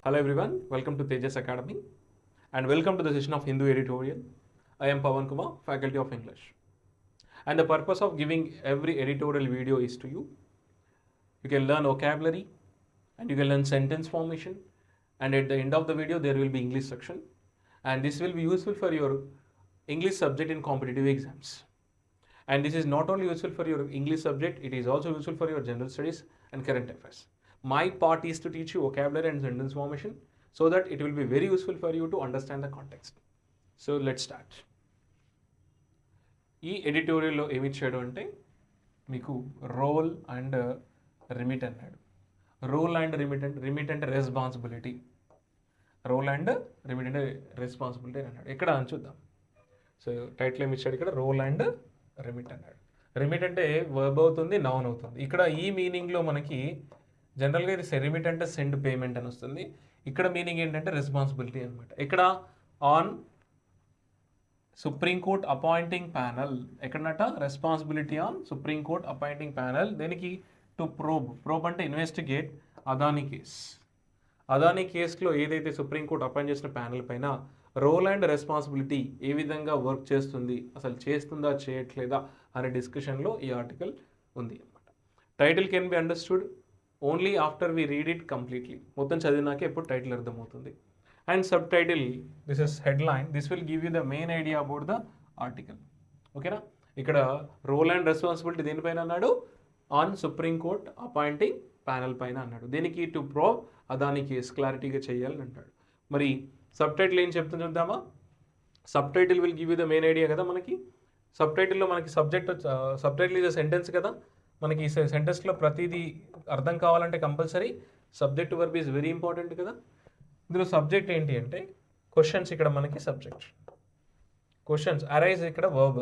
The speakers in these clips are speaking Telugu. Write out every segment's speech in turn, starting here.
Hello everyone, welcome to TEJAS Academy and welcome to the session of Hindu Editorial. I am Pawan Kumar, Faculty of English. And the purpose of giving every editorial video is to you. You can learn vocabulary and you can learn sentence formation, and at the end of the video there will be English section, and this will be useful for your English subject in competitive exams. And this is not only useful for your English subject, it is also useful for your general studies and current affairs. My part is to teach you vocabulary and sentence formation so that it will be very useful for you to understand the context. So let's start. ఈ ఎడిటోరియల్లో ఏమి ఇచ్చాడు అంటే మీకు రోల్ అండ్ రిమిట్ అన్నాడు. రోల్ అండ్ రిమిట్ అంటే రెస్పాన్సిబిలిటీ, రోల్ అండ్ రిమిట్ అంటే రెస్పాన్సిబిలిటీ అన్నాడు. ఎక్కడ అని చూద్దాం. సో టైటిల్ ఏమి ఇచ్చాడు ఇక్కడ, రోల్ అండ్ రిమిట్ అన్నాడు. రిమిట్ అంటే వర్బ్ అవుతుంది, నౌన్ అవుతుంది. ఇక్కడ ఈ మీనింగ్లో మనకి జనరల్గా ఇది రిమిట్ అంటే సెండ్ పేమెంట్ అని వస్తుంది. ఇక్కడ మీనింగ్ ఏంటంటే రెస్పాన్సిబిలిటీ అనమాట. ఇక్కడ ఆన్ సుప్రీంకోర్ట్ అపాయింటింగ్ ప్యానల్, ఎక్కడనట responsibility on Supreme Court appointing panel. దేనికి? టు ప్రోబ్ అంటే ఇన్వెస్టిగేట్ అదానీ కేస్. అదానీ కేసులో ఏదైతే సుప్రీంకోర్టు అపాయింట్ చేసిన ప్యానల్ పైన రోల్ అండ్ రెస్పాన్సిబిలిటీ ఏ విధంగా వర్క్ చేస్తుంది, అసలు చేస్తుందా చేయట్లేదా అనే డిస్కషన్లో ఈ ఆర్టికల్ ఉంది అనమాట. Title can be understood only after we read it completely. మొత్తం చదివినాకే ఎప్పుడు టైటిల్ అర్థమవుతుంది. And subtitle, this is headline, this will give you the main idea about the article. ఓకేనా? ఇక్కడ రోల్ అండ్ రెస్పాన్సిబిలిటీ దేనిపైన అన్నాడు? ఆన్ సుప్రీంకోర్ట్ అపాయింటింగ్ ప్యానల్ పైన అన్నాడు. దీనికి టు ప్రోబ్ అదానీ కేసు క్లారిటీగా చేయాలని అంటాడు. మరి సబ్ టైటిల్ ఏం చెప్తుంది చూద్దామా. Sub title will give you the main idea కదా. మనకి సబ్ టైటిల్లో మనకి sub title is a sentence కదా. మనకి ఈ సెంటెన్స్లో ప్రతిదీ అర్థం కావాలంటే compulsory subject verb is very important కదా. ఇందులో సబ్జెక్ట్ ఏంటి అంటే క్వశ్చన్స్, ఇక్కడ మనకి సబ్జెక్ట్ క్వశ్చన్స్, అరైజ్ ఇక్కడ వర్బ్.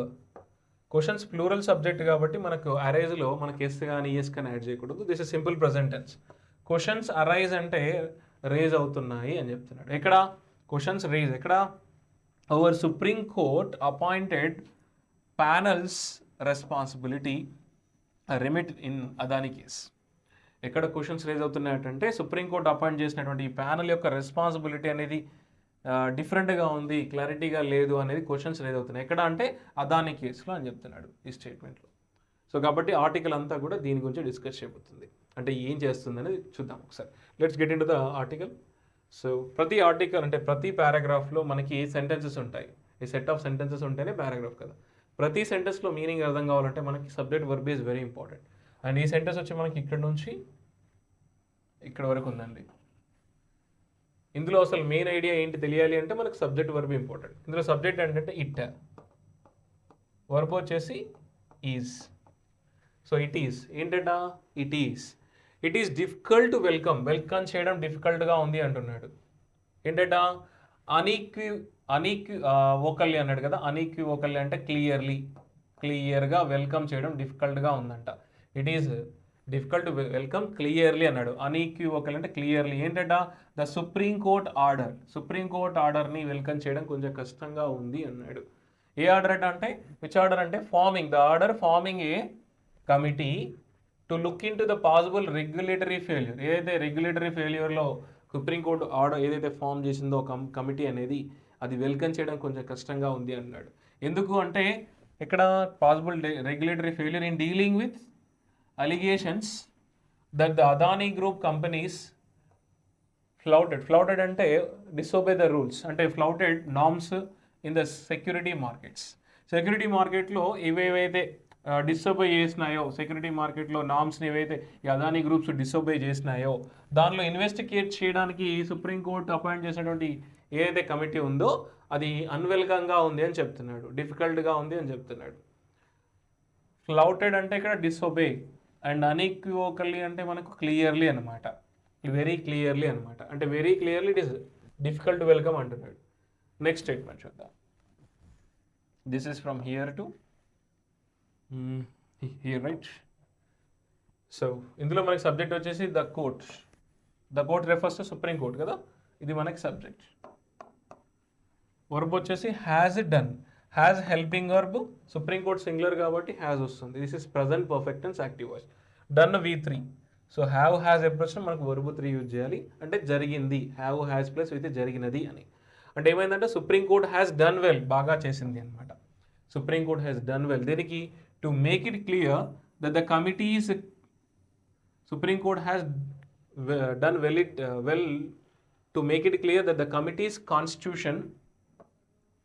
క్వశ్చన్స్ ప్లూరల్ సబ్జెక్ట్ కాబట్టి మనకు అరైజ్లో మనకి ఎస్ కానీ ఈఎస్ కానీ యాడ్ చేయకూడదు. This is simple present tense. Questions arise అంటే రేజ్ అవుతున్నాయి అని చెప్తున్నాడు. ఎక్కడ క్వశ్చన్స్ రేజ్, ఎక్కడ over Supreme Court appointed panels responsibility remit in Adani case. ఎక్కడ క్వశ్చన్స్ రేజ్ అవుతున్నాయంటే సుప్రీంకోర్టు అపాయింట్ చేసినటువంటి ఈ ప్యానల్ యొక్క రెస్పాన్సిబిలిటీ అనేది డిఫరెంట్గా ఉంది, క్లారిటీగా లేదు అనేది క్వశ్చన్స్ రేజ్ అవుతున్నాయి. ఎక్కడ అంటే అదానీ కేసులో అని చెప్తున్నాడు ఈ స్టేట్మెంట్లో. సో కాబట్టి ఆర్టికల్ అంతా కూడా దీని గురించి డిస్కస్ చేయబోతుంది. అంటే ఏం చేస్తుంది అనేది చూద్దాం ఒకసారి. Let's get in to the article. So ప్రతి ఆర్టికల్ అంటే ప్రతి పారాగ్రాఫ్లో మనకి సెంటెన్సెస్ ఉంటాయి. ఈ సెట్ ఆఫ్ సెంటెన్సెస్ ఉంటేనే పారాగ్రాఫ్ కదా. ప్రతి సెంటెన్స్లో మీనింగ్ అర్థం కావాలంటే మనకి subject verb is very important. And ఈ సెంటెన్స్ వచ్చి మనకి ఇక్కడ నుంచి ఇక్కడ వరకు ఉందండి. ఇందులో అసలు మెయిన్ ఐడియా ఏంటి తెలియాలి అంటే మనకు సబ్జెక్ట్ వర్బ్ ఇంపార్టెంట్. ఇందులో సబ్జెక్ట్ ఏంటంటే ఇట్, వర్బ్ వచ్చేసి ఈజ్. సో ఇట్ ఈస్ ఏంటంట, it is difficult to welcome చేయడం డిఫికల్ట్గా ఉంది అంటున్నాడు. ఏంటంట వోకల్లీ అన్నాడు కదా. వోకల్లీ అంటే క్లియర్గా వెల్కమ్ చేయడం డిఫికల్ట్గా ఉందంట. It is difficult to welcome clearly అన్నాడు. వోకల్లీ అంటే క్లియర్లీ. ఏంటంట, ద సుప్రీంకోర్ట్ ఆర్డర్ని వెల్కమ్ చేయడం కొంచెం కష్టంగా ఉంది అన్నాడు. ఏ ఆర్డర్ అంటే విచ్ ఆర్డర్ అంటే forming the order farming a committee to look into the possible regulatory failure. ఏదైతే రెగ్యులేటరీ ఫెయిల్యూర్లో సుప్రీంకోర్టు ఆర్డర్ ఏదైతే ఫామ్ చేసిందో కమిటీ అనేది, అది వెల్కమ్ చేయడం కొంచెం కష్టంగా ఉంది అన్నాడు. ఎందుకు అంటే ఇక్కడ possible regulatory failure in dealing with allegations that the Adani group companies flouted అంటే డిసోబే ద రూల్స్, అంటే flouted norms in the security మార్కెట్లో ఏవేవైతే డిసోబే చేసినాయో, సెక్యూరిటీ మార్కెట్లో నార్మ్స్ని ఏవైతే ఈ అదానీ గ్రూప్స్ డిసోబే చేసినాయో దానిలో ఇన్వెస్టిగేట్ చేయడానికి సుప్రీంకోర్టు అపాయింట్ చేసినటువంటి ఏదైతే కమిటీ ఉందో అది అన్వెల్కమ్గా ఉంది అని చెప్తున్నాడు, డిఫికల్ట్గా ఉంది అని చెప్తున్నాడు. ఫ్లౌటెడ్ అంటే ఇక్కడ డిసోబే, అండ్ అన్ఈక్వోకల్లీ అంటే మనకు క్లియర్లీ అనమాట, వెరీ క్లియర్లీ అనమాట. అంటే very clearly it is difficult to welcome అంటున్నాడు. నెక్స్ట్ స్టేట్మెంట్ చూద్దాం. This is from here to here, right. So ఇందులో మనకి సబ్జెక్ట్ వచ్చేసి the court refers to Supreme Court కదా, ఇది మనకి సబ్జెక్ట్. వర్బ్ వచ్చేసి has done, has helping verb, Supreme Court singular కాబట్టి హ్యాజ్ వస్తుంది. This is present perfect tense active voice. Done V3, so have has ఎప్పుడు వచ్చినా మనకు వర్బ్ 3 యూజ్ చేయాలి, అంటే జరిగింది, హ్యావ్ హ్యాస్ ప్లస్ విత్ జరిగినది అని. అంటే ఏమైందంటే సుప్రీంకోర్ట్ హ్యాస్ డన్ వెల్, బాగా చేసింది అనమాట. Supreme Court has done well. దీనికి to make it clear that the committees, Supreme Court has done well to make it clear that the committees constitution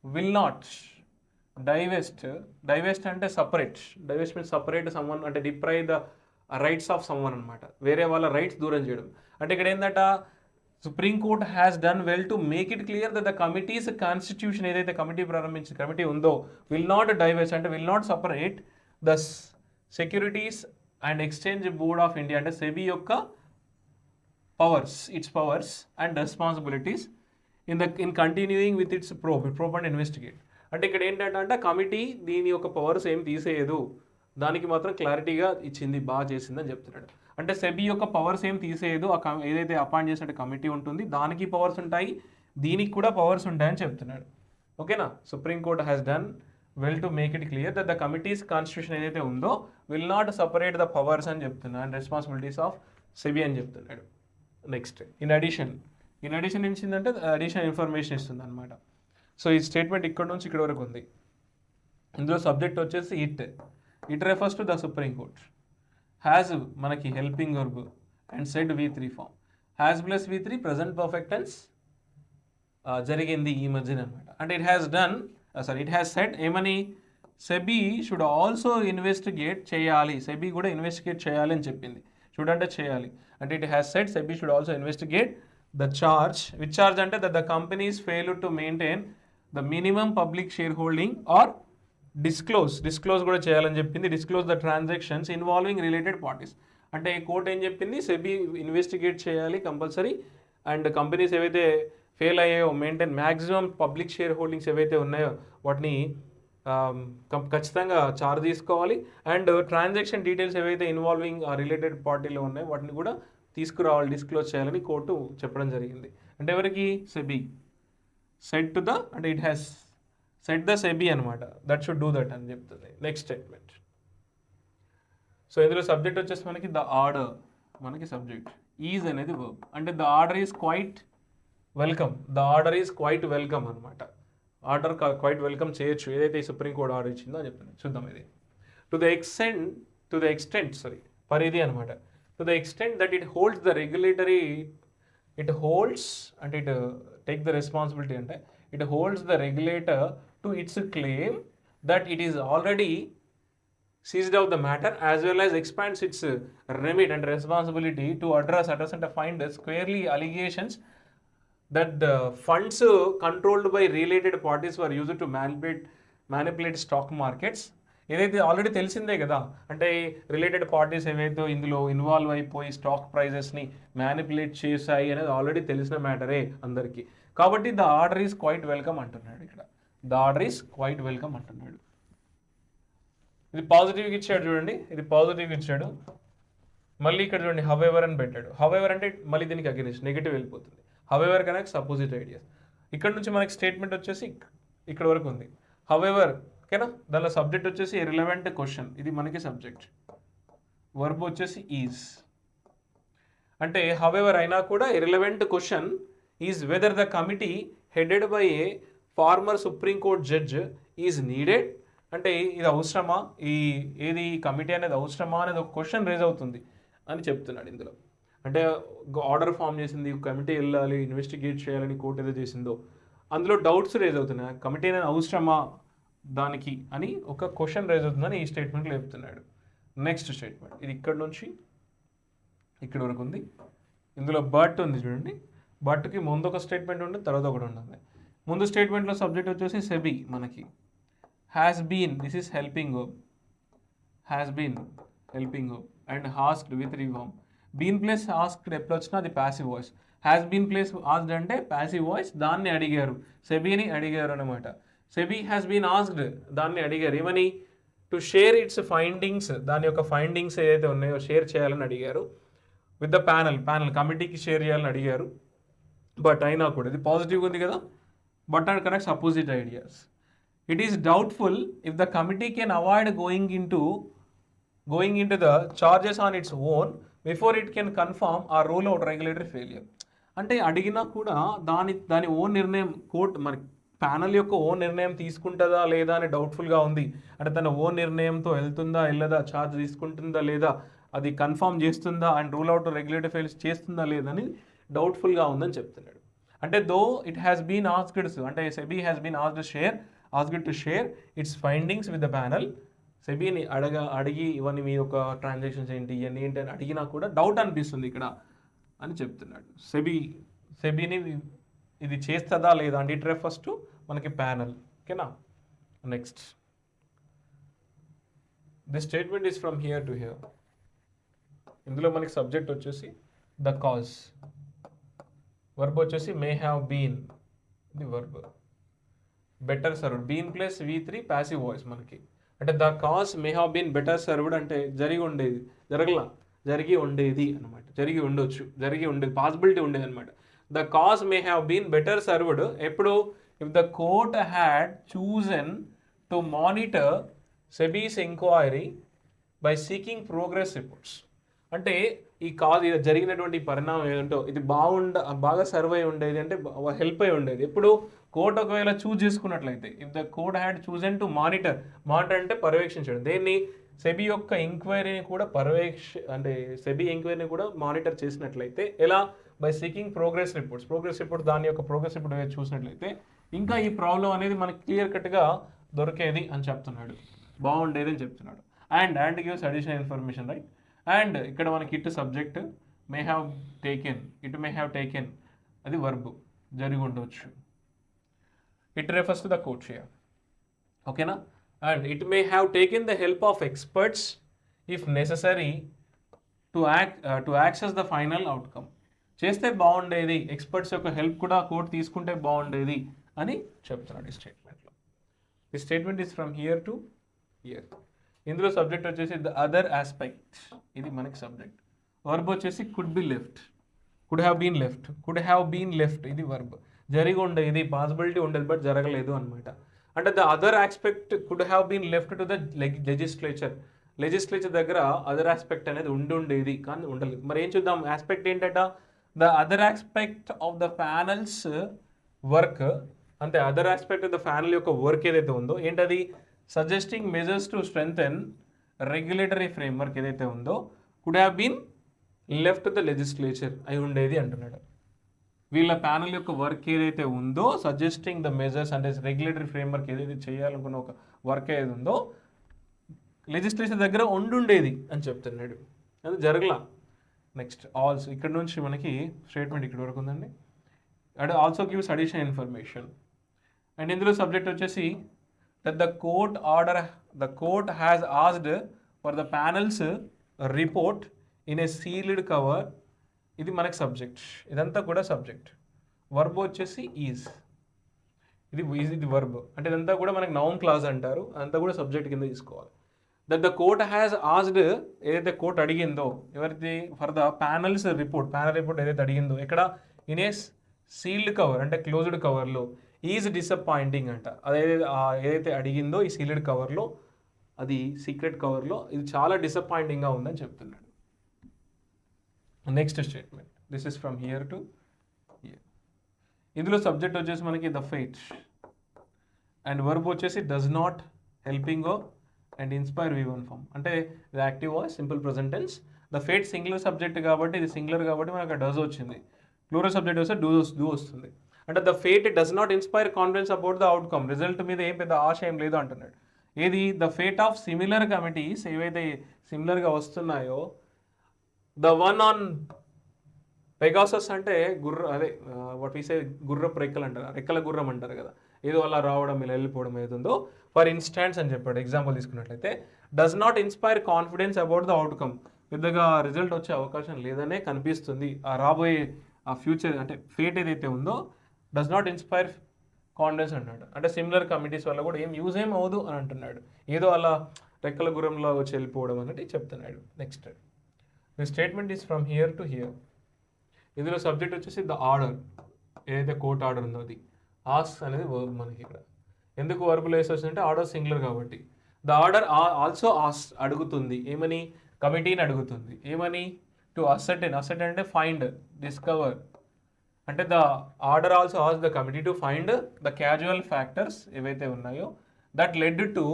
will not divest అంటే separate, divest means separate someone, అంటే deprive the rights of someone అనమాట, వేరే వాళ్ళ రైట్స్ దూరం చేయడం. అంటే ఇక్కడ ఏంటంట, Supreme Court has done well to make it clear that the committees constitution, ఏదైతే కమిటీ ప్రారంభించిన కమిటీ ఉందో, విల్ నాట్ డైవెస్ట్ అంటే will not separate the securities and exchange board of India, అంటే సెబీ యొక్క powers, it's powers and responsibilities in continuing with its probe and investigate. అంటే ఇక్కడ ఏంటంటే కమిటీ దీని యొక్క పవర్స్ ఏం తీసేయదు, దానికి మాత్రం క్లారిటీగా ఇచ్చింది, బాగా చేసిందని చెప్తున్నాడు. అంటే సెబీ యొక్క పవర్స్ ఏం తీసేయదు, ఏదైతే అపాయింట్ చేసిన కమిటీ ఉంటుంది దానికి పవర్స్ ఉంటాయి, దీనికి కూడా పవర్స్ ఉంటాయని చెప్తున్నాడు. ఓకేనా. Supreme Court has done well to make it clear that the committees constitution ఏదైతే ఉందో will not separate the powers అని చెప్తున్నాడు, అండ్ రెస్పాన్సిబిలిటీస్ ఆఫ్ సెబీ అని చెప్తున్నాడు. నెక్స్ట్ ఇన్ అడిషన్ ఇచ్చిందంటే అడిషనల్ ఇన్ఫర్మేషన్ ఇస్తుంది అనమాట. సో ఈ స్టేట్మెంట్ ఇక్కడ నుంచి ఇక్కడ వరకు ఉంది. ఇందులో సబ్జెక్ట్ వచ్చేసి it refers to the supreme Court. Has మనకి helping verb and said V3 form. Has plus V3 present perfect tense, జరిగింది ఈ మధ్యన అనమాట. అంటే ఇట్ హ్యాస్ సెడ్ ఏమని, సెబీ షుడ్ ఆల్సో ఇన్వెస్టిగేట్ చేయాలి, సెబీ కూడా ఇన్వెస్టిగేట్ చేయాలి అని చెప్పింది. షుడ్ అంటే చేయాలి, అంటే it has said SEBI should also investigate the charge, which charge అంటే that the companies fail to maintain the minimum public share holding are disclose కూడా చేయాలని చెప్పింది. Disclose the transactions involving related parties. అంటే కోర్ట్ ఏం చెప్పింది, సెబీ ఇన్వెస్టిగేట్ చేయాలి కంపల్సరీ, అండ్ కంపెనీస్ ఏవైతే ఫెయిల్ అయ్యాయో maintain maximum public share holdings ఏవైతే ఉన్నాయో వాటిని ఖచ్చితంగా చార్జ్ తీసుకోవాలి, అండ్ ట్రాన్సాక్షన్ డీటెయిల్స్ ఏవైతే ఇన్వాల్వింగ్ ఆ రిలేటెడ్ పార్టీలో ఉన్నాయో వాటిని కూడా తీసుకురావాలి, డిస్క్లోజ్ చేయాలని కోర్టు చెప్పడం జరిగింది. అంటే ఎవరికి, సెబీ. సెట్ టు ద అంటే it has set the SEBI అనమాట, దట్ షుడ్ డూ దట్ అని చెప్తుంది. Next statement. సో ఇందులో సబ్జెక్ట్ వచ్చేసి మనకి ద ఆర్డర్, మనకి సబ్జెక్ట్ ఈజ్ అనేది వర్బ్, అంటే the order is quiet welcome, the order is quiet welcome అనమాట. ఆర్డర్ క్వైట్ వెల్కమ్ చేయొచ్చు, ఏదైతే ఈ సుప్రీం కోర్ట్ ఆర్డర్ ఇచ్చిందో అని చెప్తున్నాను. చూద్దాం ఇది. టు ద ఎక్స్టెంట్ పరిధి అనమాట. To the extent that it holds the regulatory, it holds అంటే ఇట్ టేక్ ద రెస్పాన్సిబిలిటీ, అంటే it holds the regulator to it's claim that it is already seized out the matter as well as expands its remit and responsibility to address and find squarely allegations that the funds controlled by related parties were used to manipulate stock markets. ఏదైతే ఆల్రెడీ తెలిసిందే కదా, అంటే రిలేటెడ్ పార్టీస్ ఏవైతే ఇందులో ఇన్వాల్వ్ అయిపోయి స్టాక్ ప్రైజెస్ని మ్యానిపులేట్ చేశాయి అనేది ఆల్రెడీ తెలిసిన మ్యాటరే అందరికీ. కాబట్టి the order is quiet welcome అంటున్నాడు ఇక్కడ. The order is quiet welcome అంటున్నాడు. ఇది పాజిటివ్గా ఇచ్చాడు చూడండి, ఇది పాజిటివ్గా ఇచ్చాడు. మళ్ళీ ఇక్కడ చూడండి హవెవర్ అని పెట్టాడు. హవెవర్ అంటే మళ్ళీ దీనికి అగెనిస్ట్ నెగిటివ్ వెళ్ళిపోతుంది. However connect opposite ideas. ఇక్కడ నుంచి మనకి స్టేట్మెంట్ వచ్చేసి ఇక్కడ వరకు ఉంది. హవెవర్ ఓకేనా, దానిలో సబ్జెక్ట్ వచ్చేసి రిలవెంట్ క్వశ్చన్, ఇది మనకి సబ్జెక్ట్. వర్బ్ వచ్చేసి ఈజ్, అంటే హవెవర్ అయినా కూడా relevant question is whether the committee headed by a former Supreme Court judge is needed. అంటే ఇది అవసరమా, ఏది కమిటీ అనేది అవసరమా అనేది ఒక క్వశ్చన్ రేజ్ అవుతుంది అని చెప్తున్నాడు ఇందులో. అంటే ఆర్డర్ ఫామ్ చేసింది, కమిటీ వెళ్ళాలి, ఇన్వెస్టిగేట్ చేయాలని కోర్టు ఏదో చేసిందో అందులో డౌట్స్ రేజ్ అవుతున్నాయి, కమిటీ అనేది అవసరమా దానికి అని ఒక క్వశ్చన్ రేజ్ అవుతుందని ఈ స్టేట్మెంట్లో చెప్తున్నాడు. నెక్స్ట్ స్టేట్మెంట్, ఇది ఇక్కడ నుంచి ఇక్కడ వరకు ఉంది. ఇందులో బట్ ఉంది చూడండి, బట్కి ముందు ఒక స్టేట్మెంట్ ఉంటుంది, తర్వాత ఒకటి ఉంటుంది. ముందు స్టేట్మెంట్లో సబ్జెక్ట్ వచ్చేసి సెబీ మనకి. Has been, this is helping verb, has been helping verb and asked with reform. Been plus asked ఎప్పుడు వచ్చినా అది passive voice. Has been plus asked అంటే ప్యాసివ్ వాయిస్, దాన్ని అడిగారు, సెబీని అడిగారు అనమాట. సెబీ హ్యాస్ బీన్ ఆస్క్డ్, దాన్ని అడిగారు ఏమని, టు షేర్ ఇట్స్ ఫైండింగ్స్, దాని యొక్క ఫైండింగ్స్ ఏదైతే ఉన్నాయో షేర్ చేయాలని అడిగారు. విత్ ద ప్యానల్ కమిటీకి షేర్ చేయాలని అడిగారు. బట్ అయినా కూడా ఇది పాజిటివ్గా ఉంది కదా, but and connects opposite ideas. It is doubtful if the committee can avoid going into the charges on its own before it can confirm ఆ రూల్ అవుట్ రెగ్యులేటరీ ఫెయిలియర్. అంటే అడిగినా కూడా దాని ఓన్ నిర్ణయం కోర్ట్ మరి ప్యానల్ యొక్క ఓన్ నిర్ణయం తీసుకుంటుందా లేదా అని డౌట్ఫుల్గా ఉంది. అంటే తన ఓన్ నిర్ణయంతో వెళ్తుందా వెళ్ళదా, ఛార్జ్ తీసుకుంటుందా లేదా, అది కన్ఫర్మ్ చేస్తుందా and rule out regulatory fails చేస్తుందా లేదని డౌట్ఫుల్గా ఉందని చెప్తున్నాడు. అంటే though it has been asked, అంటే SEBI has been asked to share its findings with the panel. సెబీని అడిగి ఇవన్నీ మీ యొక్క ట్రాన్సాక్షన్స్ ఏంటి ఇవన్నీ ఏంటి అని అడిగినా కూడా డౌట్ అనిపిస్తుంది ఇక్కడ అని చెప్తున్నాడు. సెబీని ఇది చేస్తుందా లేదా అంటే ఇట్ రెఫర్స్ టు మనకి ప్యానల్. ఓకేనా. Next this statement is from here to here. ఇందులో మనకి సబ్జెక్ట్ వచ్చేసి ద కాజ్, వర్బ్ వచ్చేసి మే హ్యావ్ బీన్, ఇది verb. Better served, been plus V3 passive voice మనకి. అంటే the cause may have been better served అంటే జరిగి ఉండేది, జరిగి ఉండేది అనమాట. జరిగి ఉండొచ్చు, జరిగి ఉండేది, పాసిబిలిటీ ఉండేది అనమాట. The cause may have been better served ఎప్పుడు, if the court had chosen to monitor SEBI's enquiry by seeking progress reports. అంటే ఈ కాజ్ ఇది జరిగినటువంటి పరిణామం ఏదంటో ఇది బాగా సర్వ్ అయి ఉండేది, అంటే హెల్ప్ అయి ఉండేది. ఎప్పుడు కోర్ట్ ఒకవేళ చూజ్ చేసుకున్నట్లయితే, if the court had chosen to monitor అంటే పర్యవేక్షించడం, దేన్ని సెబీ యొక్క ఎంక్వైరీని కూడా అంటే సెబీ ఎంక్వైరీని కూడా మానిటర్ చేసినట్లయితే ఎలా, బై సీకింగ్ ప్రోగ్రెస్ రిపోర్ట్స్ దాని యొక్క ప్రోగ్రెస్ రిపోర్ట్ చూసినట్లయితే ఇంకా ఈ ప్రాబ్లం అనేది మనకి క్లియర్ కట్గా దొరికేది అని చెప్తున్నాడు, బాగుండేది అని చెప్తున్నాడు. And gives additional information, right. And ఇక్కడ మనకి it subject may have taken, అది వర్బ్, జరిగి ఉండవచ్చు. It refers to the court here. ఓకేనా. And it may have taken the help of experts if necessary to access the final outcome. చేస్తే బాగుండేది, ఎక్స్పర్ట్స్ యొక్క హెల్ప్ కూడా కోర్ట్ తీసుకుంటే బాగుండేది అని చెప్తున్నాడు ఈ స్టేట్మెంట్లో. ఈ statement is from here to here. ఇందులో సబ్జెక్ట్ వచ్చేసి ద అదర్ ఆస్పెక్ట్, ఇది మనకి సబ్జెక్ట్. వర్బ్ వచ్చేసి కుడ్ హ్యావ్ బీన్ లెఫ్ట్, ఇది వర్బ్. జరిగి ఉండేది, పాసిబిలిటీ ఉండేది బట్ జరగలేదు అనమాట. అంటే the other aspect could have been left to the legislature దగ్గర అదర్ ఆస్పెక్ట్ అనేది ఉండేది కానీ ఉండలేదు. మరి ఏం చూద్దాం, ఆస్పెక్ట్ ఏంటట, the other aspect of the panel's work. అంటే other aspect of the panel యొక్క వర్క్ ఏదైతే ఉందో ఏంటది, suggesting measures to strengthen regulatory framework ఏదైతే ఉందో could have been left the legislature అయి ఉండేది అంటున్నాడు. వీళ్ళ ప్యానల్ యొక్క వర్క్ ఏదైతే ఉందో సజెస్టింగ్ ద మెజర్స్ అంటే రెగ్యులేటరీ ఫ్రేమ్వర్క్ ఏదైతే చేయాలనుకున్న ఒక వర్క్ ఏదైతే ఉందో లెజిస్లేచర్ దగ్గర ఉండేది అని చెప్తున్నాడు, అది జరగలా. నెక్స్ట్ ఆల్సో, ఇక్కడ నుంచి మనకి స్టేట్మెంట్ ఇక్కడ వరకు ఉందండి. And also gives additional information. And ఇందులో సబ్జెక్ట్ వచ్చేసి that the court has asked for the panel's report in a sealed cover. ఇది మనకి సబ్జెక్ట్, ఇదంతా కూడా సబ్జెక్ట్. వర్బ్ వచ్చేసి ఈజ్, ఇది వర్బ్. అంటే ఇదంతా కూడా మనకి నౌన్ క్లాజ్ అంటారు, అదంతా కూడా సబ్జెక్ట్ కింద తీసుకోవాలి. That the court has asked, ఏదైతే కోర్ట్ అడిగిందో ఎవరిది, ఫర్ ద ప్యానల్ రిపోర్ట్ ఏదైతే అడిగిందో ఎక్కడ, ఇన్ ఏ సీల్డ్ కవర్ అంటే క్లోజ్డ్ కవర్లో, ఈజ్ డిసప్పాయింటింగ్ అంట. ఏదైతే అడిగిందో ఈ సీల్డ్ కవర్లో, అది సీక్రెట్ కవర్లో, ఇది చాలా డిసప్పాయింటింగ్గా ఉందని చెప్తున్నాడు. Next statement, this is from here to here. ఇందులో సబ్జెక్ట్ వచ్చేసి మనకి ద ఫేట్, అండ్ వర్బ్ వచ్చేసి does not, helping verb and inspire V1 form. అంటే ఇది active voice, simple present tense. The fate singular subject కాబట్టి, ఇది సింగులర్ కాబట్టి మనకు డస్ వచ్చింది. ప్లూరల్ సబ్జెక్ట్ వస్తే డూ వస్తుంది. అంటే the fate does not inspire confidence about the outcome, result మీద ఏం పెద్ద ఆశ ఏం లేదు అంటున్నాడు. ఏది, the fate of similar committees ఏవైతే సిమిలర్గా వస్తున్నాయో, ద వన్ ఆన్ పెగాసస్ అంటే వాట్ వీసే గుర్రపు రెక్కలు అంటారు, రెక్కల గుర్రం అంటారు కదా, ఏదో అలా రావడం ఇలా వెళ్ళిపోవడం ఏదుందో, ఫర్ ఇన్స్టాన్స్ అని చెప్పాడు. ఎగ్జాంపుల్ తీసుకున్నట్లయితే does not inspire confidence about the outcome, పెద్దగా రిజల్ట్ వచ్చే అవకాశం లేదనే కనిపిస్తుంది. ఆ రాబోయే ఆ ఫ్యూచర్ అంటే ఫేట్ ఏదైతే ఉందో డస్ నాట్ ఇన్స్పైర్ కాన్ఫిడెన్స్ అంటున్నాడు. అంటే సిమిలర్ కమిటీస్ వల్ల కూడా ఏం అవ్వదు అని అంటున్నాడు, ఏదో అలా రెక్కల గుర్రంలో వచ్చి వెళ్ళిపోవడం అన్నట్టు చెప్తున్నాడు. Next the statement is from here to here. ఇందులో సబ్జెక్ట్ వచ్చేసి ద ఆర్డర్, ఏదైతే కోర్ట్ ఆర్డర్ ఉందో అది. ఆస్క్ అనేది వర్బ్ మనకి ఇక్కడ. ఎందుకు వర్బులో వేసి వచ్చిందంటే ఆర్డర్ సింగులర్ కాబట్టి. ద ఆర్డర్ ఆల్సో ఆస్క్, అడుగుతుంది. ఏమని, కమిటీని అడుగుతుంది. ఏమని, టు అసర్టైన్ అంటే ఫైండ్, డిస్కవర్, అంటే the order also as the committee to find the casual factors ఏవైతే ఉన్నాయో దట్ లెడ్ టు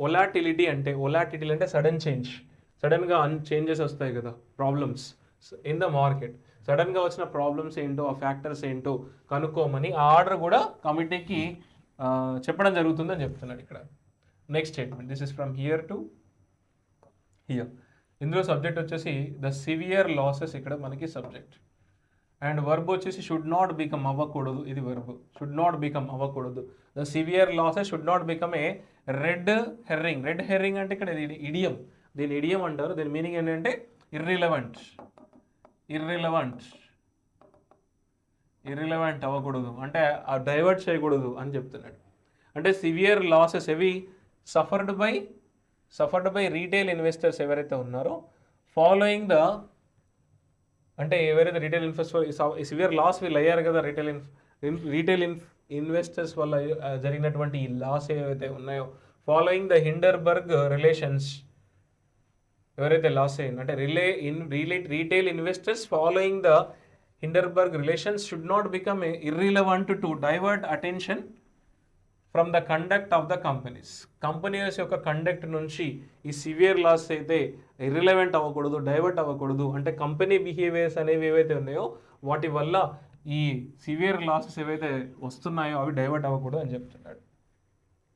ఒలాటిలిటీ అంటే సడన్ చేంజ్, సడన్గా చేంజెస్ వస్తాయి కదా, ప్రాబ్లమ్స్ ఇన్ ద మార్కెట్, సడన్గా వచ్చిన ప్రాబ్లమ్స్ ఏంటో, ఆ ఫ్యాక్టర్స్ ఏంటో కనుక్కోమని ఆ ఆర్డర్ కూడా కమిటీకి చెప్పడం జరుగుతుందని చెప్తున్నాడు ఇక్కడ. Next statement, this is from here to here. ఇందులో సబ్జెక్ట్ వచ్చేసి ద సివియర్ లాసెస్, ఇక్కడ మనకి సబ్జెక్ట్. అండ్ వర్బ్ వచ్చేసి షుడ్ నాట్ బికమ్, అవ్వకూడదు, ఇది వర్బ్. షుడ్ నాట్ బికమ్, అవ్వకూడదు. The severe losses should not become a red herring. Red herring అంటే ఇక్కడ ఇడియం, దీని ఇడియం అంటారు. దీని మీనింగ్ ఏంటంటే ఇర్రిలవెంట్ అవ్వకూడదు, అంటే డైవర్ట్ చేయకూడదు అని చెప్తున్నాడు. అంటే సివియర్ లాసెస్ ఎవి సఫర్డ్ బై రీటైల్ ఇన్వెస్టర్స్ ఎవరైతే ఉన్నారో, ఫాలోయింగ్ ద, అంటే ఎవరైతే రిటైల్ ఇన్వెస్టర్ సివియర్ లాస్ వీళ్ళు అయ్యారు కదా, రిటైల్ ఇన్వెస్టర్స్ వల్ల జరిగినటువంటి ఈ లాస్ ఏవైతే ఉన్నాయో, ఫాలోయింగ్ ద హిండర్బర్గ్ రిలేషన్స్, ఎవరైతే లాస్ అయ్యింది అంటే retail investors following the Hindenburg relations should not become irrelevant to divert attention from the conduct of the companies. Companies యొక్క కండక్ట్ నుంచి ఈ సివియర్ లాస్ అయితే ఇర్రిలవెంట్ అవ్వకూడదు, డైవర్ట్ అవ్వకూడదు. అంటే కంపెనీ బిహేవియర్స్ అనేవి ఏవైతే ఉన్నాయో వాటి వల్ల ఈ సివియర్ లాసెస్ ఏవైతే వస్తున్నాయో అవి డైవర్ట్ అవ్వకూడదు అని చెప్తున్నాడు.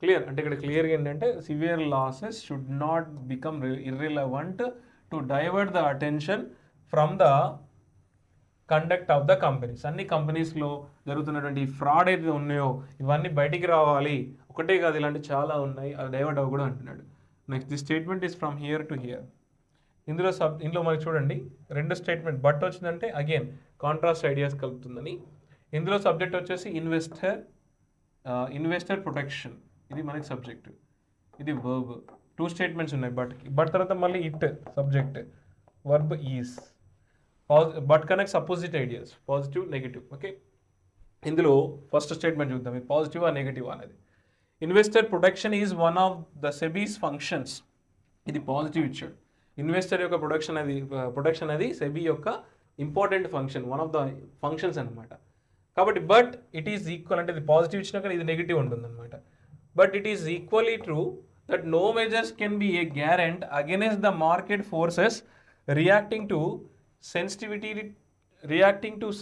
క్లియర్, అంటే ఇక్కడ క్లియర్గా ఏంటంటే severe losses should not become irrelevant to divert the attention from the conduct of the companies. అన్ని కంపెనీస్లో జరుగుతున్నటువంటి ఫ్రాడ్ అయితే ఉన్నాయో ఇవన్నీ బయటికి రావాలి, ఒకటే కాదు ఇలాంటి చాలా ఉన్నాయి, అది డైవర్ట్ అవ్వకూడదు అంటున్నాడు. Next the statement is from here to here. ఇందులో మనకి చూడండి రెండు స్టేట్మెంట్, బట్ వచ్చిందంటే అగైన్ కాంట్రాస్ట్ ఐడియాస్ కలుపుతుందని. ఇందులో సబ్జెక్ట్ వచ్చేసి ఇన్వెస్టర్ ప్రొటెక్షన్, ఇది మనకి సబ్జెక్ట్, ఇది వర్బ్. టూ స్టేట్మెంట్స్ ఉన్నాయి బట్ తర్వాత మళ్ళీ it subject, verb is. But connects opposite ideas, positive negative. Okay, ఇందులో ఫస్ట్ స్టేట్మెంట్ చూద్దాం, ఇది పాజిటివ్ నెగిటివ్ అనేది. Investor protection is one of the SEBI's functions, ఇది పాజిటివ్ ఇచ్చాడు. ఇన్వెస్టర్ యొక్క ప్రొటెక్షన్ అది సెబీ యొక్క important function, one of the functions అనమాట. కాబట్టి బట్ ఇట్ ఈస్ ఈక్వల్, అంటే ఇది పాజిటివ్ ఇచ్చినాక ఇది నెగిటివ్ ఉంటుంది అనమాట. But it is equally true that no measures can be a guarantee against the market forces reacting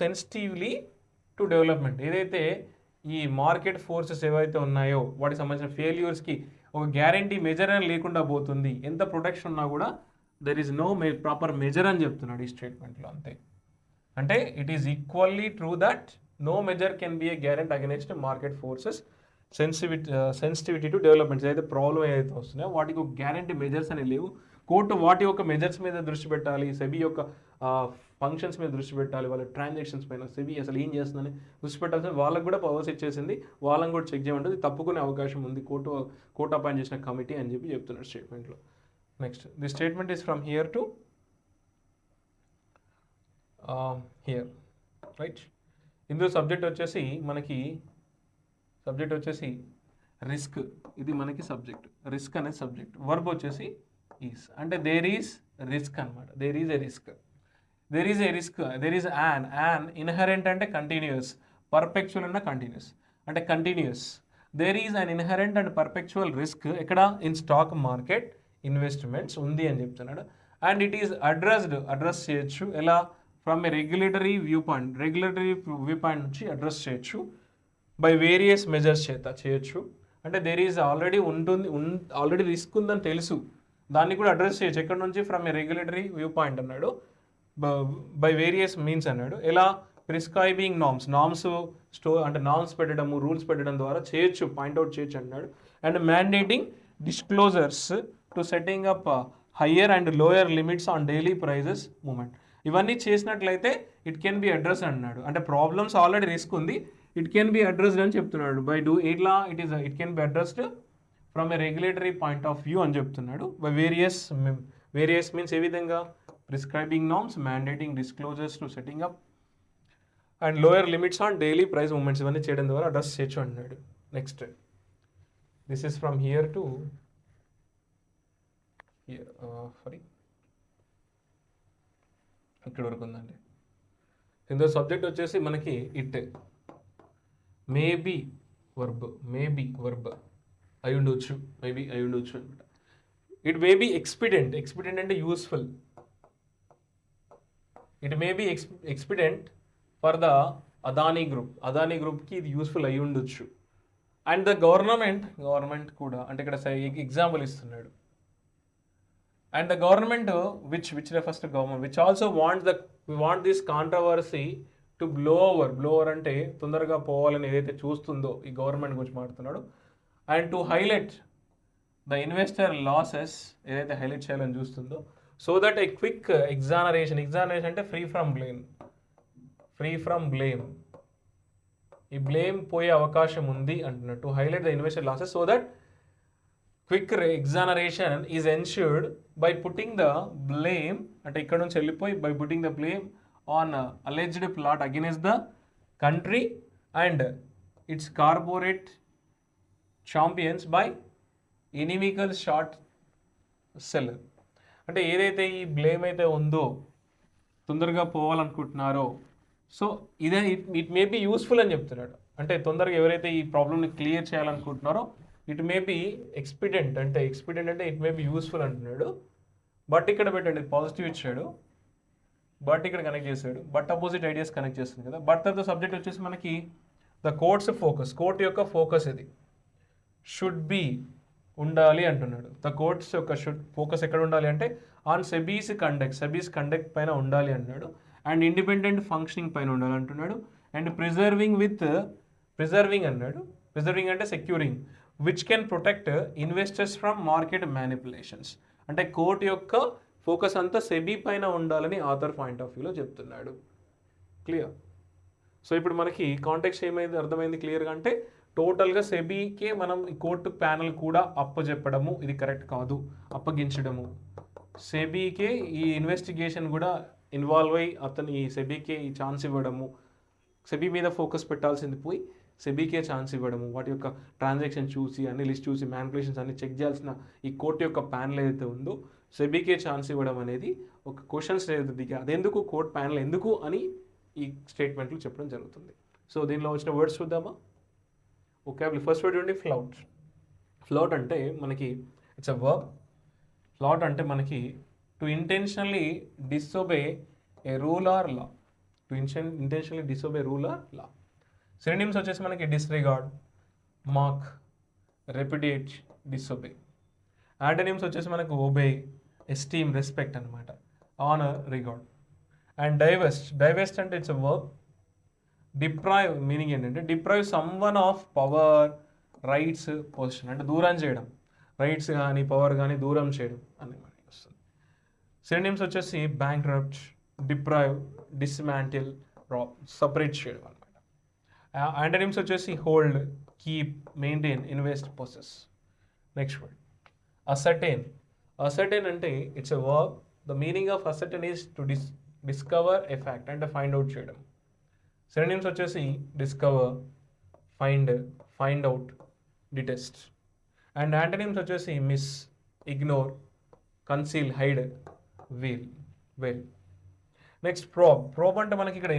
sensitively to development. ఏదైతే ఈ మార్కెట్ ఫోర్సెస్ ఏవైతే ఉన్నాయో వాటికి సంబంధించిన ఫెయిల్యూర్స్కి ఒక గ్యారంటీ మెజర్ అని లేకుండా పోతుంది. ఎంత ప్రొటెక్షన్ ఉన్నా కూడా there is no proper measure అని చెప్తున్నాడు ఈ స్టేట్మెంట్లో. అంతే, అంటే it is equally true that no measure can be a guarantee against market forces sensitivity to developments. ఏదైతే ప్రాబ్లం ఏదైతే వస్తున్నాయో వాటికి ఒక గ్యారంటీ మెజర్స్ అనేవి లేవు. కోర్టు వాటి యొక్క మెజర్స్ మీద దృష్టి పెట్టాలి, సెబీ యొక్క ఫంక్షన్స్ మీద దృష్టి పెట్టాలి, వాళ్ళ ట్రాన్సాక్షన్స్ పైన సెబీ అసలు ఏం చేస్తుందని దృష్టి పెట్టాల్సింది. వాళ్ళకు కూడా పవర్స్ ఇచ్చేసింది, వాళ్ళని కూడా చెక్ చేయమంటుంది, తప్పుకునే అవకాశం ఉంది కోర్టు అపాయింట్ చేసిన కమిటీ అని చెప్తున్నాడు స్టేట్మెంట్లో. Next the statement is from here to here, right. ఇందులో సబ్జెక్ట్ వచ్చేసి రిస్క్, ఇది మనకి సబ్జెక్ట్, రిస్క్ అనేది సబ్జెక్ట్. వర్బ్ వచ్చేసి ఈస్, అంటే దేర్ ఈజ్ రిస్క్ అనమాట. దేర్ ఈజ్ యాన్ ఇన్హరెంట్ అంటే కంటిన్యూస్, పర్పెక్చువల్ అన్న కంటిన్యూస్, అంటే continues. There is an inherent and perpetual risk ఎక్కడ ఇన్ స్టాక్ మార్కెట్ ఇన్వెస్ట్మెంట్స్ ఉంది అని చెప్తున్నాడు. అండ్ ఇట్ ఈస్ అడ్రస్ చేయొచ్చు ఎలా, from a regulatory view point నుంచి అడ్రస్ చేయొచ్చు, బై వేరియస్ మెజర్స్ చేయొచ్చు. అంటే దేర్ ఈజ్ ఆల్రెడీ రిస్క్ ఉందని తెలుసు, దాన్ని కూడా అడ్రస్ చేయొచ్చు. ఎక్కడ నుంచి, from a regulatory view point అన్నాడు, బై వేరియస్ మీన్స్ అన్నాడు. ఎలా, ప్రిస్క్రైబింగ్ నామ్స్ అంటే నామ్స్ పెట్టడము, రూల్స్ పెట్టడం ద్వారా చేయొచ్చు, పాయింట్అవుట్ చేయొచ్చు అన్నాడు. And mandating disclosures to setting up higher and lower limits on daily prices movement. ఇవన్నీ చేసినట్లయితే ఇట్ కెన్ బి అడ్రస్ అన్నాడు. అంటే ప్రాబ్లమ్స్ ఆల్రెడీ రిస్క్ ఉంది, ఇట్ కెన్ బి అడ్రస్డ్ అని చెప్తున్నాడు. It can be addressed from a regulatory point of view అని చెప్తున్నాడు. బై వేరియస్ మీన్స్ ఏ విధంగా, prescribing norms, mandating disclosures to setting up and lower limits on daily price movements, ఇవన్నీ చేయడం ద్వారా అడ్రస్ చేయొచ్చు అన్నాడు. Next this is from here to ఇక్కడ వరకు ఉందండి. ఇందులో సబ్జెక్ట్ వచ్చేసి మనకి ఇట్, మేబీ వర్బ్ అయి ఉండొచ్చు, మేబీ అయి ఉండొచ్చు అనమాట. ఇట్ మే బి ఎక్స్పీడియంట్ అంటే useful. It may be expedient for the Adani గ్రూప్కి ఇది యూస్ఫుల్ అయి ఉండొచ్చు. అండ్ ద గవర్నమెంట్ కూడా, అంటే ఇక్కడ ఎగ్జాంపుల్ ఇస్తున్నాడు. And the government which refers to government which also want this controversy to blow over అంటే తొందరగా పోవాలని ఏదైతే చూస్తుందో ఈ గవర్నమెంట్ గురించి మాట్లాడుతున్నాడు. And to highlight the investor losses ఏదైతే హైలైట్ చేయాలని చూస్తుందో, so that a quick exoneration అంటే ఫ్రీ ఫ్రమ్ బ్లేమ్, ఈ బ్లేమ్ పోయే అవకాశం ఉంది అంటున్నాడు. To highlight the investor losses so that quick exoneration is ensured by putting the blame, అంటే ఇక్కడ నుంచి వెళ్ళిపోయి by putting the blame on alleged plot against the country and it's corporate champions by inimical short seller. అంటే ఏదైతే ఈ బ్లేమ్ అయితే ఉందో తొందరగా పోవాలనుకుంటున్నారో, సో ఇదే ఇట్ మే బి యూస్ఫుల్ అని చెప్తున్నాడు. అంటే తొందరగా ఎవరైతే ఈ ప్రాబ్లమ్ని క్లియర్ చేయాలనుకుంటున్నారో ఇట్ మే బి ఎక్స్పీడియంట్ అంటే ఇట్ మే బి యూస్ఫుల్ అంటున్నాడు. బట్ ఇక్కడ పెట్టండి పాజిటివ్ ఇచ్చాడు, బట్ ఇక్కడ కనెక్ట్ చేశాడు, బట్ అపోజిట్ ఐడియాస్ కనెక్ట్ చేస్తుంది కదా. బట్ తర్వాత సబ్జెక్ట్ వచ్చేసి మనకి ద కోర్ట్స్ ఫోకస్, కోర్ట్ యొక్క ఫోకస్ ఇది షుడ్ బి ఉండాలి అంటున్నాడు. ద కోర్ట్స్ యొక్క ఫోకస్ ఎక్కడ ఉండాలి అంటే ఆన్ సెబీస్ కండక్ట్ పైన ఉండాలి అంటున్నాడు. అండ్ ఇండిపెండెంట్ ఫంక్షనింగ్ పైన ఉండాలి అంటున్నాడు. అండ్ ప్రిజర్వింగ్ అన్నాడు. ప్రిజర్వింగ్ అంటే securing which can protect investors from market manipulations. అంటే కోర్టు యొక్క ఫోకస్ అంతా సెబీ పైన ఉండాలని ఆథర్ పాయింట్ ఆఫ్ వ్యూలో చెప్తున్నాడు. క్లియర్? సో ఇప్పుడు మనకి కాంటెక్స్ట్ ఏమైంది అర్థమైంది క్లియర్గా. అంటే టోటల్గా సెబీకే మనం ఈ కోర్టు ప్యానల్ కూడా అప్పచెప్పడము ఇది కరెక్ట్ కాదు, అప్పగించడము. సెబీకే ఈ ఇన్వెస్టిగేషన్ కూడా ఇన్వాల్వ్ అయ్యి అతను ఈ సెబీకే ఈ ఛాన్స్ ఇవ్వడము, సెబీ మీద ఫోకస్ పెట్టాల్సింది పోయి సెబీకే ఛాన్స్ ఇవ్వడము, వాటి యొక్క ట్రాన్సాక్షన్ చూసి అన్ని లిస్ట్ చూసి మ్యానిపులేషన్స్ అన్ని చెక్ చేయాల్సిన ఈ కోర్టు యొక్క ప్యానల్ ఏదైతే ఉందో సెబీకే ఛాన్స్ ఇవ్వడం అనేది ఒక క్వశ్చన్స్ ఏదైతే దిగా అదెందుకు కోర్టు ప్యానల్ ఎందుకు అని ఈ స్టేట్మెంట్లు చెప్పడం జరుగుతుంది. సో దీనిలో వచ్చిన వర్డ్స్ చూద్దామా? ఓకే, ఫస్ట్ వర్డ్ చూడండి, ఫ్లౌట్ అంటే మనకి ఇట్స్ అ వర్బ్. ఫ్లౌట్ అంటే మనకి to intentionally disobey a rule or law, intentionally disobey rule or law. Synonyms వచ్చేసి మనకి disregard, mark, repudiate, disobey. Antonyms వచ్చేసి మనకు ఒబే, ఎస్టీమ్, రెస్పెక్ట్ అనమాట, ఆనర్, రిగార్డ్. అండ్ డైవెస్ట్ అంటే it's a verb. Deprive meaning ఏంటంటే deprive someone of power, rights, position, అంటే దూరం చేయడం, రైట్స్ కానీ పవర్ కానీ దూరం చేయడం అని మనకి వస్తుంది. సినోనిమ్స్ వచ్చేసి bankrupt, deprive, dismantle, rob, separate చేయడం అనమాట. యాంటోనిమ్స్ వచ్చేసి hold, keep, maintain, invest, possess. Next word ascertain. Ascertain అంటే it's a verb. The meaning of ascertain is to discover a fact అంటే ఫైండ్ అవుట్ చేయడం. సినోనిమ్స్ వచ్చేసి discover, find out, detest. And antonyms వచ్చేసి miss, ignore, conceal, hide, well. Next probe అంటే మనకి ఇక్కడ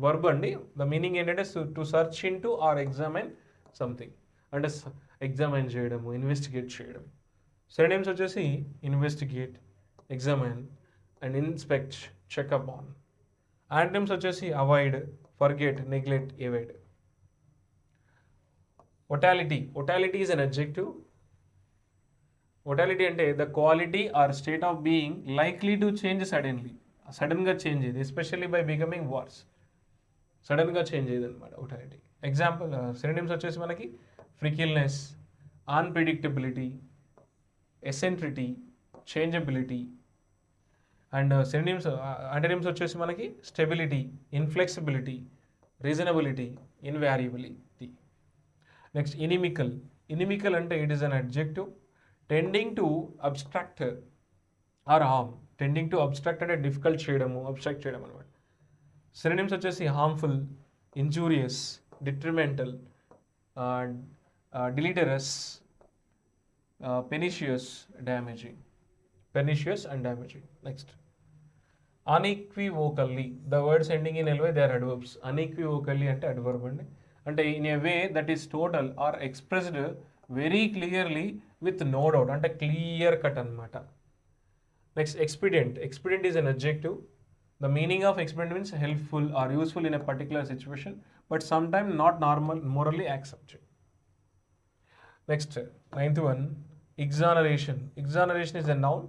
వర్బ్ అండి. ద మీనింగ్ ఏంటంటే to search into or examine something, అంటే ఎగ్జామైన్ చేయడము, ఇన్వెస్టిగేట్ చేయడం. సినోనిమ్స్ వచ్చేసి investigate, examine and inspect, check up on. Antonyms వచ్చేసి avoid, forget, neglect, avoid. Volatility is an adjective. Volatility అంటే the quality or state of being likely to change సడన్గా చేంజ్ అయ్యేది, ఎస్పెషల్లీ బై బికమింగ్ వార్స్. సడన్గా చేంజ్ అయ్యేది అనమాట ఒటాలిటీ. ఎగ్జాంపుల్ సినోనిమ్స్ వచ్చేసి మనకి fickleness, unpredictability, eccentricity, changeability. And antonyms వచ్చేసి మనకి stability, inflexibility, reasonability, invariability. Next inimical అంటే it is an adjective tending to abstract or harm. Tending to abstract అంటే డిఫికల్ట్ చేయడము, అబ్స్ట్రాక్ట్ చేయడం అనమాట. సినోనిమ్స్ వచ్చేసి harmful, injurious, detrimental, deleterious, pernicious and damaging. Next unequivocally, the words ending in ly they are adverbs. Unequivocally అంటే adverb అండి. అంటే in a way that is total or expressed very clearly with no doubt, అంటే clear cut అన్నమాట. Next, expedient. Expedient is an adjective. The meaning of expedient means helpful or useful in a particular situation, but sometimes not normal, morally accepted. Next, ninth one, exoneration. Exoneration is a noun.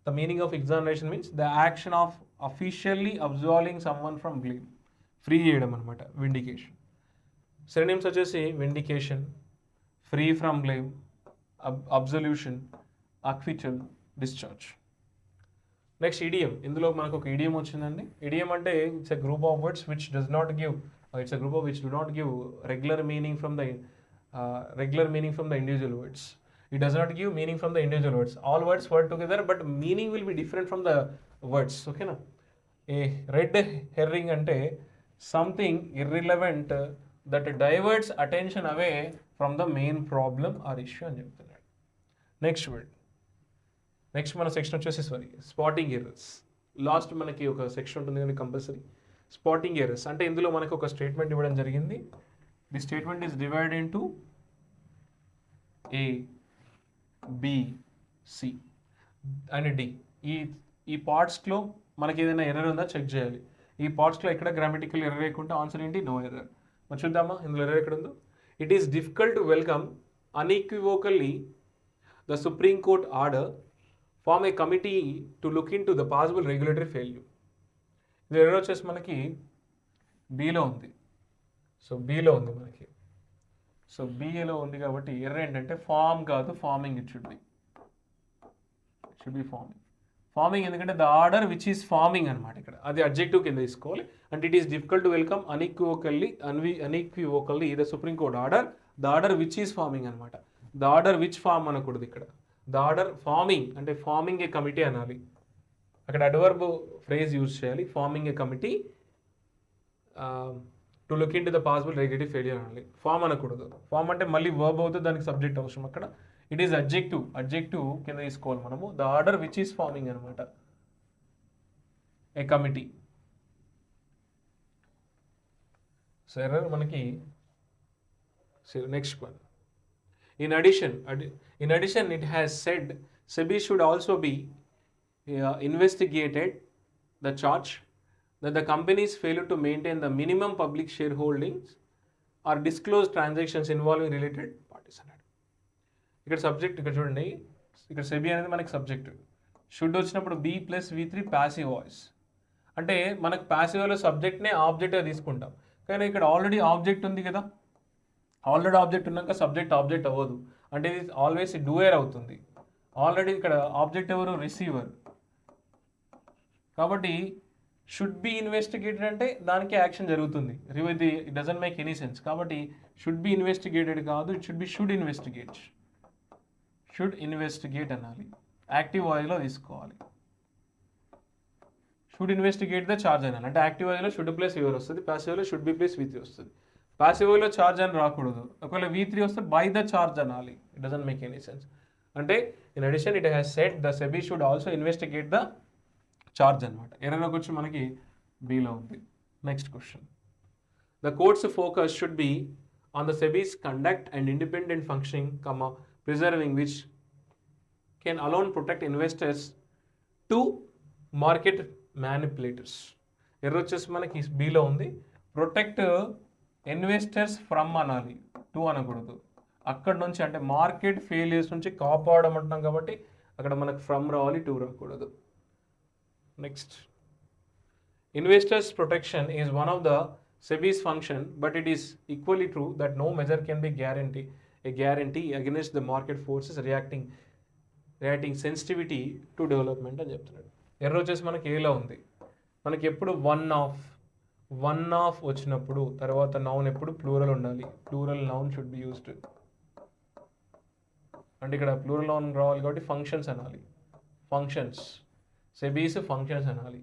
The meaning of exoneration means the action of officially absolving someone from blame. Free చేయడం అన్నమాట, vindication. Synonyms వచ్చేసి vindication, free from blame, absolution, acquittal, discharge. Next idiom. ఇందులో మనకు ఒక ఇడియం వచ్చిందండి. ఇడియం అంటే it's a group of words which does not give it's a group of which do not give regular meaning from the individual words. It does not give meaning from the individual words. All words word together, but meaning will be different from the words. Okay na? A red herring ante something irrelevant that diverts attention away from the main problem or issue అని చెప్తున్నాడు. Next word. నెక్స్ట్ మన సెక్షన్ వచ్చేసి స్పాటింగ్ ఎర్రర్స్. లాస్ట్ మనకి ఒక సెక్షన్ ఉంటుంది కానీ కంపల్సరీ స్పాటింగ్ ఎర్రర్స్. అంటే ఇందులో మనకు ఒక స్టేట్మెంట్ ఇవ్వడం జరిగింది. The statement is divided into A, B, C and D. ఈ పార్ట్స్లో మనకి ఏదైనా ఎర్రర్ ఉందా చెక్ చేయాలి. ఈ పార్ట్స్లో ఎక్కడ గ్రామటికల్ ఎర్రర్ లేకుంటే ఆన్సర్ ఏంటి? No error. మరి చూద్దామా ఇందులో ఎర్రర్ ఎక్కడ ఉందో. It is difficult to welcome unequivocally the Supreme Court order, form a committee to look into the possible regulatory failure. ఇది ఎర్రర్ వచ్చేసి మనకి బీలో ఉంది. సో బీలో ఉంది మనకి. సో బిఏలో ఉంది కాబట్టి ఎర్ర ఏంటంటే ఫార్మ్ కాదు, farming. It should be farming ఎందుకంటే the order which is farming అనమాట. ఇక్కడ అది అడ్జెక్టివ్ కింద తీసుకోవాలి. అంటే it is difficult to welcome unequivocally the supreme court order, the order which is farming అనమాట. ద ఆర్డర్ విచ్ ఫార్మ్ అనకూడదు ఇక్కడ. ద ఆర్డర్ ఫార్మింగ్ అంటే ఫార్మింగ్ ఏ కమిటీ అనాలి. అక్కడ అడ్వర్బ్ ఫ్రేజ్ యూజ్ చేయాలి. Farming a committee to look into the possible regulatory failure అనాలి. ఫామ్ అనకూడదు. ఫామ్ అంటే మళ్ళీ వర్బ్ అవుతుంది, దానికి సబ్జెక్ట్ అవసరం. అక్కడ ఇట్ ఈస్ అడ్జెక్టివ్ కింద తీసుకోవాలి మనము. The order which is farming అనమాట ఏ కమిటీ. సో ఎర్రర్ మనకి next one. In addition, it has said SEBI should also be investigated the charge that the company's failure to maintain the minimum public shareholdings or disclose transactions involving related parties అన్నాడు. ఇక్కడ సబ్జెక్ట్ ఇక్కడ చూడండి, ఇక్కడ సెబీ అనేది మనకి సబ్జెక్ట్. షుడ్ వచ్చినప్పుడు B + V3 ప్యాసివ్ వాయిస్. అంటే మనకు ప్యాసివ్లో సబ్జెక్ట్నే ఆబ్జెక్ట్గా తీసుకుంటాం. కానీ ఇక్కడ ఆల్రెడీ ఆబ్జెక్ట్ ఉంది కదా. ఆల్రెడీ ఆబ్జెక్ట్ ఉన్నాక సబ్జెక్ట్ ఆబ్జెక్ట్ అవ్వదు. అంటే ఇది ఆల్వేస్ డూయర్ అవుతుంది. ఆల్రెడీ ఇక్కడ ఆబ్జెక్ట్ ఎవరు? రిసీవర్. కాబట్టి షుడ్ బి ఇన్వెస్టిగేటెడ్ అంటే దానికి యాక్షన్ జరుగుతుంది. ఇది it doesn't make any sense. కాబట్టి షుడ్ బి ఇన్వెస్టిగేటెడ్ కాదు, ఇట్ షుడ్ ఇన్వెస్టిగేట్ అనాలి. యాక్టివ్ వాయిస్లో తీసుకోవాలి. షుడ్ ఇన్వెస్టిగేట్ ద చార్జ్ అనాలి. అంటే యాక్టివ్ వాయిస్లో షుడ్ ప్లస్ యువర్ వస్తుంది, ప్యాసివ్లో షుడ్ బి ప్లస్ V3 వస్తుంది. ప్యాసివ్లో చార్జ్ అని రాకూడదు. ఒకవేళ V3 వస్తే బై ద చార్జ్ అనాలి. It doesn't make any sense. అంటే in addition it has said the SEBI should also investigate the charge అనమాట. ఎర్రర్లోకి వచ్చి మనకి బీలో ఉంది. Next question. The courts focus should be on the SEBI's conduct and independent functioning, preserving which can alone protect investors to market manipulators. Error వచ్చేసి మనకి బీలో ఉంది. ప్రొటెక్ట్ ఇన్వెస్టర్స్ ఫ్రమ్ అనాలి, టు అనకూడదు. అక్కడ నుంచి అంటే మార్కెట్ ఫెయిలియర్స్ నుంచి కాపాడమంటున్నాం కాబట్టి అక్కడ మనకు ఫ్రమ్ రావాలి, టు రాకూడదు. Next, investors protection is one of the SEBI's function, but it is equally true that no measure can be guarantee against the market forces reacting sensitivity to development అని చెప్తున్నాడు. ఎర్రర్ వచ్చేసి మనకి ఏలో ఉంది. మనకి ఎప్పుడు వన్ ఆఫ్ వచ్చినప్పుడు తర్వాత నౌన్ ఎప్పుడు ప్లూరల్ ఉండాలి. Plural noun should be used. అంటే ఇక్కడ ప్లూరల్ నౌన్ రావాలి కాబట్టి ఫంక్షన్స్ అనాలి. ఫంక్షన్స్, సెబీస్ ఫంక్షన్స్ అనాలి.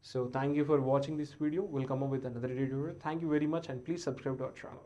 So thank you for watching this video. We'll come up with another video. Thank you very much and please subscribe to our channel.